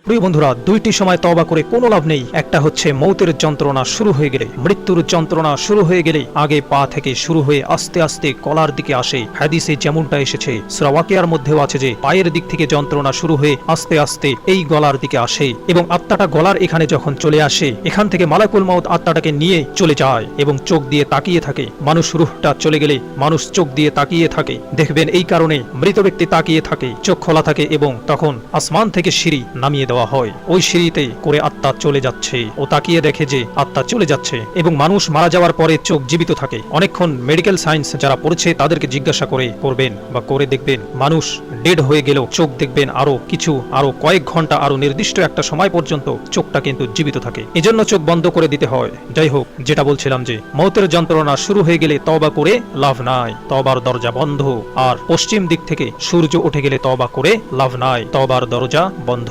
প্রিয় বন্ধুরা, দুইটি সময় তওবা করে কোনো লাভ নেই। একটা হচ্ছে মৌতের যন্ত্রণা শুরু হয়ে গেলে, মৃত্যুর যন্ত্রণা শুরু হয়ে গেলে আগে পা থেকে শুরু হয়ে আস্তে আস্তে গলার দিকে আসে। হাদিসে যেমনটা এসেছে, সূরা ওয়াকিয়ার মধ্যেও আছে যে পায়ের দিক থেকে যন্ত্রণা শুরু হয়ে আস্তে আস্তে এই গলার দিকে আসে এবং আত্মাটা গলার এখানে যখন চলে আসে, এখান থেকে মালাকুল মাউত আত্মাটাকে নিয়ে চলে যায় এবং চোখ দিয়ে তাকিয়ে থাকে। মানুষ রূহটা চলে গেলে মানুষ চোখ দিয়ে তাকিয়ে থাকে। দেখবেন এই কারণে মৃত ব্যক্তি তাকিয়ে থাকে, চোখ খোলা থাকে এবং তখন আসমান থেকে সিঁড়ি নামিয়ে দেওয়া হয়। ওই সিঁড়িতে করে আত্মা চলে যাচ্ছে, ও তাকিয়ে দেখে যে আত্মা চলে যাচ্ছে এবং মানুষ মারা যাওয়ার পরে চোখ জীবিত থাকে। অনেকক্ষণ মেডিকেল সায়েন্স যারা পড়েছে তাদেরকে জিজ্ঞাসা করবেন বা করে দেখবেন, মানুষ ডেড হয়ে গেল চোখ দেখবেন আরো কয়েক ঘন্টা, আরো নির্দিষ্ট একটা সময় পর্যন্ত চোখটা কিন্তু জীবিত থাকে। এজন্য চোখ বন্ধ করে দিতে হয়। যাই হোক, যেটা বলছিলাম যে মৌতের যন্ত্রণা শুরু হয়ে গেলে তওবা করে লাভ নাই, তওবার দরজা বন্ধ। আর পশ্চিম দিক থেকে সূর্য উঠে গেলে তওবা করে লাভ নাই, তওবার দরজা বন্ধ।